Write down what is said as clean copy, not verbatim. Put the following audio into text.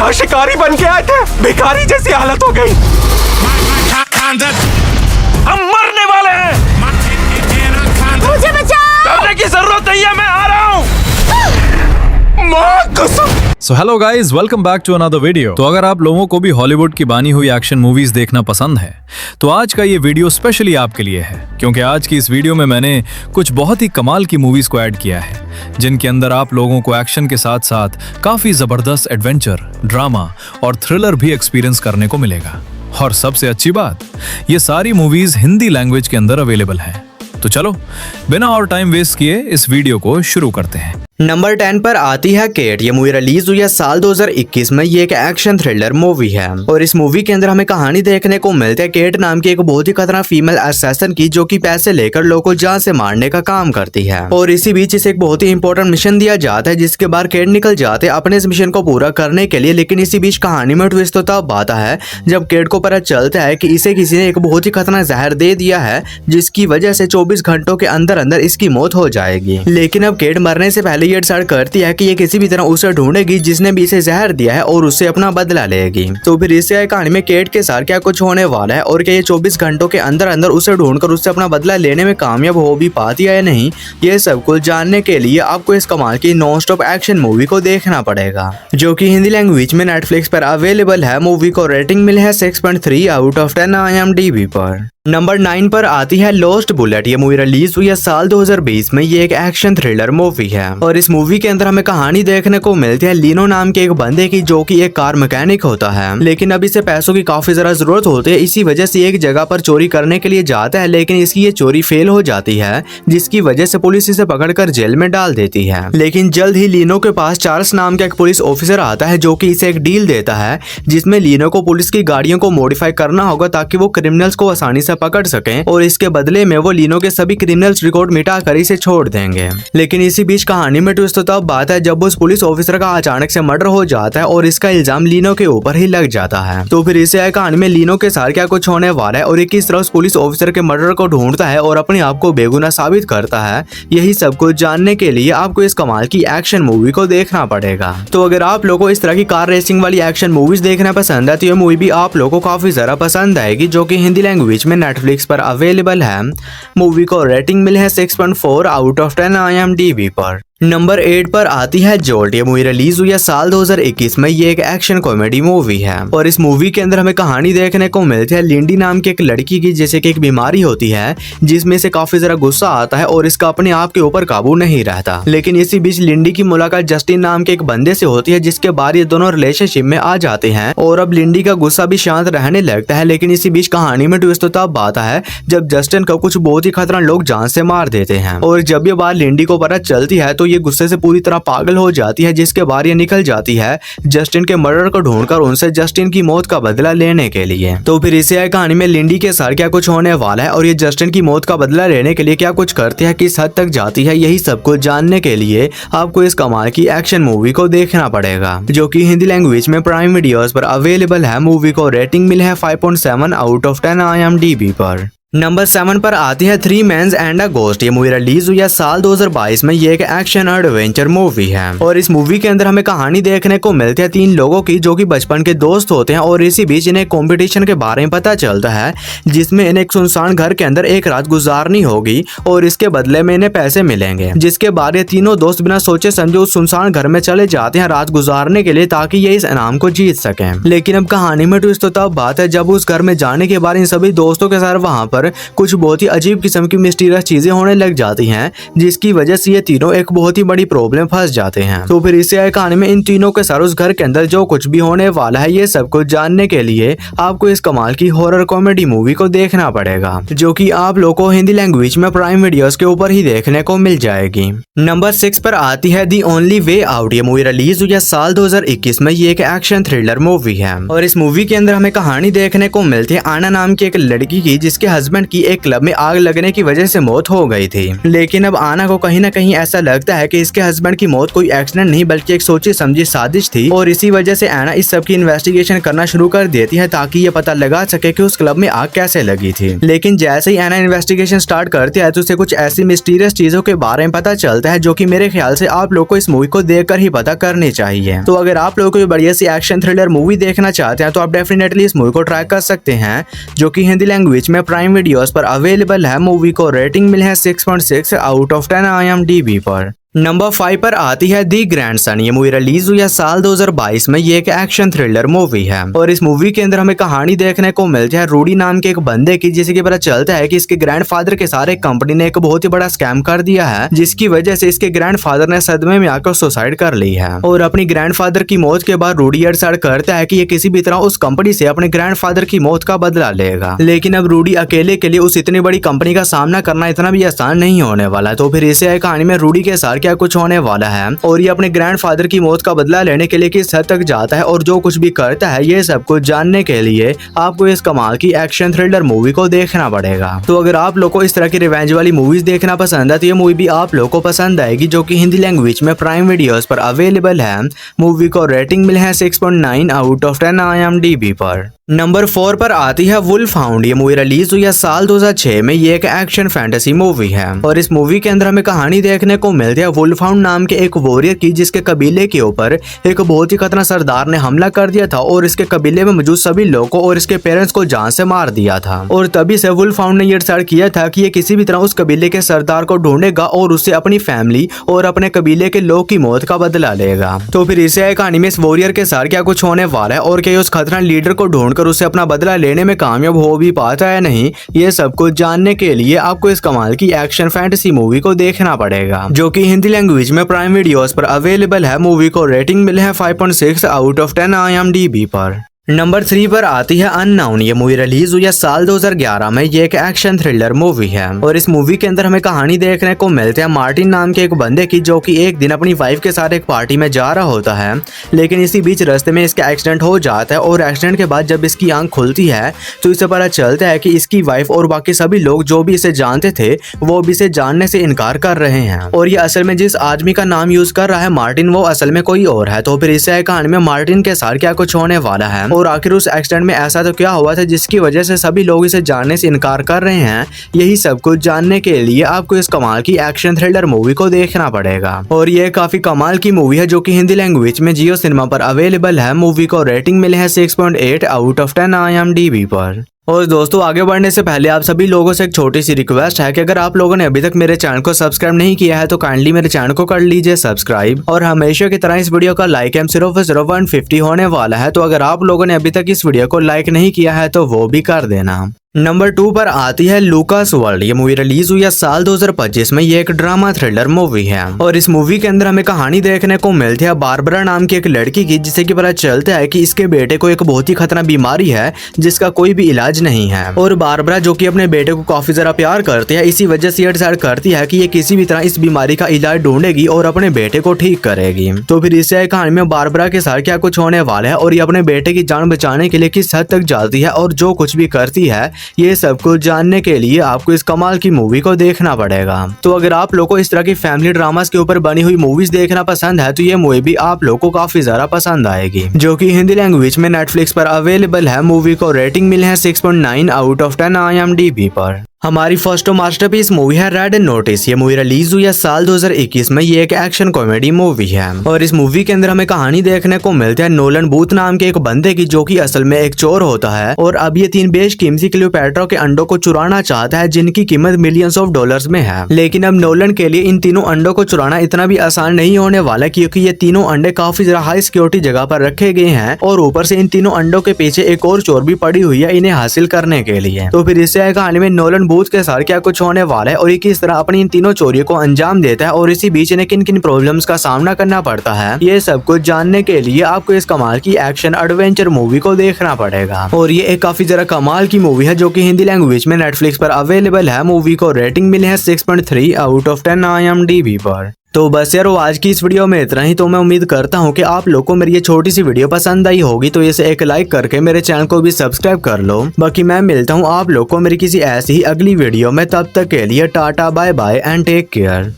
यहाँ शिकारी बन के आए थे, भिखारी जैसी हालत हो गई। हम मरने वाले हैं। मुझे बचाओ। डरने की जरूरत नहीं है, मैं आ रहा हूँ। माँ कसम। So hello guys, welcome back to another video. तो अगर आप लोगों को भी हॉलीवुड की बानी हुई एक्शन मूवीज देखना पसंद है तो आज का ये वीडियो स्पेशली आपके लिए है, क्योंकि आज की इस वीडियो में मैंने कुछ बहुत ही कमाल की मूवीज को ऐड किया है जिनके अंदर आप लोगों को एक्शन के साथ साथ काफी जबरदस्त एडवेंचर, ड्रामा और थ्रिलर भी एक्सपीरियंस करने को मिलेगा। और सबसे अच्छी बात, ये सारी मूवीज हिंदी लैंग्वेज के अंदर अवेलेबल हैं। तो चलो बिना और टाइम वेस्ट किए इस वीडियो को शुरू करते हैं। नंबर 10 पर आती है केट। ये मूवी रिलीज हुई है साल 2021 में। ये एक एक्शन थ्रिलर मूवी है और इस मूवी के अंदर हमें कहानी देखने को मिलती है केट नाम की एक बहुत ही खतरनाक फीमेल असैसिन की, जो कि पैसे लेकर लोगों को जान से मारने का काम करती है। और इसी बीच इसे एक बहुत ही इंपॉर्टेंट मिशन दिया जाता है, जिसके बाद केट निकल जाते हैं अपने इस मिशन को पूरा करने के लिए। लेकिन इसी बीच कहानी में ट्विस्ट तो तब आता है जब केट को पता चलता है कि इसे किसी ने एक बहुत ही खतरनाक जहर दे दिया है, जिसकी वजह से 24 घंटों के अंदर अंदर इसकी मौत हो जाएगी। लेकिन अब केट मरने से पहले ये डिसाइड करती है कि ये किसी भी तरह उसे ढूंढेगी जिसने भी इसे जहर दिया है और उससे अपना बदला लेगी। तो फिर इससे कहानी में केट के साथ क्या कुछ होने वाला है और क्या ये 24 घंटों के अंदर अंदर उसे ढूंढकर उससे अपना बदला लेने में कामयाब हो भी पाती है या नहीं, ये सब कुछ जानने के लिए आपको इस कमाल की नॉन स्टॉप एक्शन मूवी को देखना पड़ेगा, जो कि हिंदी लैंग्वेज में नेटफ्लिक्स पर अवेलेबल है। मूवी को रेटिंग मिली है 6.3 आउट ऑफ 10 IMDb पर। नंबर 9 पर आती है लॉस्ट बुलेट। ये मूवी रिलीज हुई है साल 2020 में। ये एक एक्शन थ्रिलर मूवी है और इस मूवी के अंदर हमें कहानी देखने को मिलती है लीनो नाम के एक बंदे की, जो कि एक कार मैकेनिक होता है। लेकिन अब इसे पैसों की काफी ज्यादा जरूरत होती है, इसी वजह से एक जगह पर चोरी करने के लिए जाता है। लेकिन इसकी ये चोरी फेल हो जाती है, जिसकी वजह से पुलिस इसे पकड़कर जेल में डाल देती है। लेकिन जल्द ही लीनो के पास चार्ल्स नाम का एक पुलिस ऑफिसर आता है, जो कि इसे एक डील देता है जिसमें लीनो को पुलिस की गाड़ियों को मॉडिफाई करना होगा ताकि वो क्रिमिनल्स को आसानी से पकड़ सकें, और इसके बदले में वो लीनो के सभी क्रिमिनल्स रिकॉर्ड मिटा कर इसे छोड़ देंगे। लेकिन इसी बीच कहानी में ट्विस्ट तब बात है जब उस पुलिस ऑफिसर का अचानक से मर्डर हो जाता है और इसका इल्जाम लीनो के ऊपर ही लग जाता है। तो फिर इसे कहानी में लीनो के साथ क्या कुछ होने वाला है और ये किस तरह उस पुलिस ऑफिसर के मर्डर को ढूंढता है और अपने आप को बेगुनाह साबित करता है, यही सब कुछ जानने के लिए आपको इस कमाल की एक्शन मूवी को देखना पड़ेगा। तो अगर आप लोगों को इस तरह की कार रेसिंग वाली एक्शन मूवीज देखना पसंद है तो ये मूवी भी आप लोगों को काफी ज्यादा पसंद आएगी, जो कि हिंदी लैंग्वेज में नेटफ्लिक्स पर अवेलेबल है। मूवी को रेटिंग मिली है 6.4 आउट ऑफ 10 IMDb पर। नंबर 8 पर आती है जोल्ट। ये मूवी रिलीज हुई है साल 2021 में। ये एक एक्शन कॉमेडी मूवी है और इस मूवी के अंदर हमें कहानी देखने को मिलती है लिंडी नाम की एक लड़की की, जैसे कि एक बीमारी होती है जिसमें से काफी जरा गुस्सा आता है और इसका अपने आप के ऊपर काबू नहीं रहता। लेकिन इसी बीच लिंडी की मुलाकात जस्टिन नाम के एक बंदे से होती है, जिसके बाद ये दोनों रिलेशनशिप में आ जाते हैं और अब लिंडी का गुस्सा भी शांत रहने लगता है। लेकिन इसी बीच कहानी में ट्विस्ट तब आता है जब जस्टिन को कुछ बहुत ही खतरनाक लोग जान से मार देते हैं और जब ये बात लिंडी को पता चलती है तो ये गुस्से से पूरी तरह पागल हो जाती है, जिसके बाद ये निकल जाती है जस्टिन के मर्डर को ढूंढकर उनसे जस्टिन की मौत का बदला लेने के लिए। तो फिर इसे कहानी में लिंडी के साथ क्या कुछ होने वाला है और ये जस्टिन की मौत का बदला लेने के लिए क्या कुछ करती है, किस हद तक जाती है, यही सब कुछ जानने के लिए आपको इस कमाल की एक्शन मूवी को देखना पड़ेगा, जो कि हिंदी लैंग्वेज में प्राइम वीडियोस पर अवेलेबल है। मूवी को रेटिंग मिली है 5.7 आउट ऑफ 10 IMDb पर। नंबर 7 पर आती है 3 मेंस एंड अ घोस्ट। ये मूवी रिलीज हुई है साल 2022 में। ये एक एक्शन एडवेंचर मूवी है और इस मूवी के अंदर हमें कहानी देखने को मिलती है 3 लोगों की, जो कि बचपन के दोस्त होते हैं और इसी बीच इन्हें कंपटीशन के बारे में पता चलता है, जिसमें इन्हें एक सुनसान घर के अंदर एक रात गुजारनी होगी और इसके बदले में इन्हें पैसे मिलेंगे। जिसके बाद ये तीनों दोस्त बिना सोचे समझे उस सुनसान घर में चले जाते हैं रात गुजारने के लिए, ताकि ये इस इनाम को जीत सकें। लेकिन अब कहानी में ट्विस्ट तो तब बात है जब उस घर में जाने के बाद इन सभी दोस्तों के साथ वहाँ पर कुछ बहुत ही अजीब किस्म की मिस्टीरियस चीजें होने लग जाती हैं, जिसकी वजह से ये तीनों एक बहुत ही बड़ी प्रॉब्लम फंस जाते हैं। तो फिर इससे कहानी में इन तीनों के साथ उस घर के अंदर जो कुछ भी होने वाला है, ये सब कुछ जानने के लिए आपको इस कमाल की हॉरर कॉमेडी मूवी को देखना पड़ेगा, जो कि आप लोगों को हिंदी लैंग्वेज में प्राइम वीडियोस के ऊपर ही देखने को मिल जाएगी। नंबर 6 पर आती है दी ओनली वे आउट। ये मूवी रिलीज हुई है साल 2021 में। ये एक एक्शन थ्रिलर मूवी है और इस मूवी के अंदर हमें कहानी देखने को मिलती है आना नाम की एक लड़की की, जिसके हस्बैंड हस्बैंड की एक क्लब में आग लगने की वजह से मौत हो गई थी। लेकिन अब आना को कहीं न कहीं ऐसा लगता है कि इसके हस्बैंड की मौत कोई एक्सीडेंट नहीं बल्कि एक सोची समझी साजिश थी और इसी वजह से एना इस सब की इन्वेस्टिगेशन करना शुरू कर देती है ताकि ये पता लगा सके कि उस क्लब में आग कैसे लगी थी। लेकिन जैसे ही एना इन्वेस्टिगेशन स्टार्ट करती है तो उसे कुछ ऐसी मिस्टीरियस चीजों के बारे में पता चलता है जो कि मेरे ख्याल से आप लोग को इस मूवी को देखकर ही पता करनी चाहिए। तो अगर आप लोग कोई बढ़िया सी एक्शन थ्रिलर मूवी देखना चाहते हैं तो आप डेफिनेटली इस मूवी को ट्राई कर सकते हैं, जो कि हिंदी लैंग्वेज में प्राइम वीडियोस पर अवेलेबल है। मूवी को रेटिंग मिली है 6.6 आउट ऑफ 10 IMDb पर। नंबर 5 पर आती है दी ग्रैंडसन। ये मूवी रिलीज हुई है साल 2022 में। ये एक एक्शन थ्रिलर मूवी है और इस मूवी के अंदर हमें कहानी देखने को मिलती है रूडी नाम के एक बंदे की, जिसे कि पता चलता है कि इसके ग्रैंडफादर के सारे कंपनी ने एक बहुत ही बड़ा स्कैम कर दिया है, जिसकी वजह से इसके ग्रैंडफादर ने सदमे में आकर सुसाइड कर ली है। और अपनी ग्रैंडफादर की मौत के बाद रूडी ये डिसाइड करता है कि ये किसी भी तरह उस कंपनी से अपने ग्रैंडफादर की मौत का बदला लेगा। लेकिन अब रूडी अकेले के लिए उस इतनी बड़ी कंपनी का सामना करना इतना भी आसान नहीं होने वाला। तो फिर इसे कहानी में रूडी के साथ क्या कुछ होने वाला है और ये अपने ग्रैंडफादर की मौत का बदला लेने के लिए किस हद तक जाता है और जो कुछ भी करता है, ये सब कुछ जानने के लिए आपको इस कमाल की एक्शन थ्रिलर मूवी को देखना पड़ेगा। तो अगर आप लोग को इस तरह की रिवेंज वाली मूवीज देखना पसंद है तो ये मूवी भी आप लोग को पसंद आएगी, जो कि हिंदी लैंग्वेज में प्राइम वीडियोस पर अवेलेबल है। मूवी को रेटिंग मिली है 6.9 आउट ऑफ 10 IMDb पर। नंबर 4 पर आती है वुल्फ हाउंड। ये मूवी रिलीज हुई है साल 2006 में। ये एक एक्शन फैंटेसी मूवी है और इस मूवी के अंदर हमें कहानी देखने को मिलती है वुल्फ हाउंड नाम के एक वॉरियर की, जिसके कबीले के ऊपर एक बहुत ही खतरनाक सरदार ने हमला कर दिया था और इसके कबीले में मौजूद सभी लोगों और इसके पेरेंट्स को जान से मार दिया था। और तभी से वुल्फ हाउंड ने ये डिसाइड किया था कि ये किसी भी तरह उस कबीले के सरदार को ढूंढेगा और उससे अपनी फैमिली और अपने कबीले के लोग की मौत का बदला लेगा। तो फिर इसे कहानी में इस वॉरियर के साथ क्या कुछ होने वाला है और क्या उस खतरनाक लीडर को ढूंढकर उससे अपना बदला लेने में कामयाब हो भी पाता है नहीं, ये सब कुछ जानने के लिए आपको इस कमाल की एक्शन फैंटेसी मूवी को देखना पड़ेगा, जो कि हिंदी लैंग्वेज में प्राइम वीडियोस पर अवेलेबल है। मूवी को रेटिंग मिले है 5.6 आउट ऑफ 10 IMDb पर। नंबर 3 पर आती है अननोन। ये मूवी रिलीज हुई है साल 2011 में। ये एक एक्शन थ्रिलर मूवी है और इस मूवी के अंदर हमें कहानी देखने को मिलती है मार्टिन नाम के एक बंदे की, जो कि एक दिन अपनी वाइफ के साथ एक पार्टी में जा रहा होता है। लेकिन इसी बीच रास्ते में इसका एक्सीडेंट हो जाता है और एक्सीडेंट के बाद जब इसकी आंख खुलती है तो इसे पता चलता है कि इसकी वाइफ और बाकी सभी लोग जो भी इसे जानते थे वो भी इसे जानने से इनकार कर रहे हैं और ये असल में जिस आदमी का नाम यूज कर रहा है मार्टिन, वो असल में कोई और है। तो फिर इसे कहानी में मार्टिन के साथ क्या कुछ होने वाला है और आखिर उस एक्सीडेंट में ऐसा तो क्या हुआ था जिसकी वजह से सभी लोग इसे जानने से इनकार कर रहे हैं, यही सब कुछ जानने के लिए आपको इस कमाल की एक्शन थ्रिलर मूवी को देखना पड़ेगा। और ये काफी कमाल की मूवी है, जो कि हिंदी लैंग्वेज में जियो सिनेमा पर अवेलेबल है। मूवी को रेटिंग मिले है 6.8 आउट ऑफ 10 IMDb पर। और दोस्तों आगे बढ़ने से पहले आप सभी लोगों से एक छोटी सी रिक्वेस्ट है कि अगर आप लोगों ने अभी तक मेरे चैनल को सब्सक्राइब नहीं किया है तो काइंडली मेरे चैनल को कर लीजिए सब्सक्राइब। और हमेशा की तरह इस वीडियो का लाइक एम सिर्फ 150 होने वाला है, तो अगर आप लोगों ने अभी तक इस वीडियो को लाइक नहीं किया है तो वो भी कर देना। नंबर 2 पर आती है लूकास वर्ल्ड। ये मूवी रिलीज हुई है साल 2025 में। ये एक ड्रामा थ्रिलर मूवी है और इस मूवी के अंदर हमें कहानी देखने को मिलती है बारबरा नाम की एक लड़की की, जिसे कि पता चलता है कि इसके बेटे को एक बहुत ही खतरनाक बीमारी है जिसका कोई भी इलाज नहीं है। और बारबरा, जो कि अपने बेटे को काफी ज्यादा प्यार करती है, इसी वजह से डिसाइड करती है कि ये किसी भी तरह इस बीमारी का इलाज ढूंढेगी और अपने बेटे को ठीक करेगी। तो फिर इससे कहानी में बारबरा के साथ क्या कुछ होने वाला है और ये अपने बेटे की जान बचाने के लिए किस हद तक जाती है और जो कुछ भी करती है, ये सब कुछ जानने के लिए आपको इस कमाल की मूवी को देखना पड़ेगा। तो अगर आप लोगों को इस तरह की फैमिली ड्रामास के ऊपर बनी हुई मूवीज देखना पसंद है तो ये मूवी भी आप लोगों को काफी ज्यादा पसंद आएगी, जो कि हिंदी लैंग्वेज में नेटफ्लिक्स पर अवेलेबल है। मूवी को रेटिंग मिली है 6.9 आउट ऑफ 10 IMDb पर। हमारी फर्स्ट मास्टरपीस मूवी है रेड नोटिस। ये मूवी रिलीज हुई है साल 2021 में। ये एक एक्शन कॉमेडी मूवी है और इस मूवी के अंदर हमें कहानी देखने को मिलती है नोलन बूथ नाम के एक बंदे की, जो कि असल में एक चोर होता है और अब ये 3 बेशकीमती क्लियोपैट्रा के अंडों को चुराना चाहता है, जिनकी कीमत मिलियंस ऑफ डॉलर्स में है। लेकिन अब नोलन के लिए इन तीनों अंडों को चुराना इतना भी आसान नहीं होने वाला, क्योंकि ये तीनों अंडे काफी ज्यादा हाई सिक्योरिटी जगह पर रखे गए हैं और ऊपर से इन तीनों अंडों के पीछे एक और चोर भी पड़ी हुई है इन्हें हासिल करने के लिए। तो फिर इससे कहानी में नोलन बूथ के साथ क्या कुछ होने वाला है और ये किस तरह अपनी इन तीनों चोरियों को अंजाम देता है और इसी बीच इन्हें किन किन प्रॉब्लम्स का सामना करना पड़ता है, ये सब कुछ जानने के लिए आपको इस कमाल की एक्शन एडवेंचर मूवी को देखना पड़ेगा। और ये एक काफी जरा कमाल की मूवी है, जो कि हिंदी लैंग्वेज में नेटफ्लिक्स पर अवेलेबल है। मूवी को रेटिंग मिली है 6.3 आउट ऑफ 10 IMDb पर। तो बस यार आज की इस वीडियो में इतना ही। तो मैं उम्मीद करता हूँ कि आप लोग को मेरी ये छोटी सी वीडियो पसंद आई होगी, तो इसे एक लाइक करके मेरे चैनल को भी सब्सक्राइब कर लो। बाकी मैं मिलता हूँ आप लोग को मेरी किसी ऐसी ही अगली वीडियो में, तब तक के लिए tata bye bye and take care.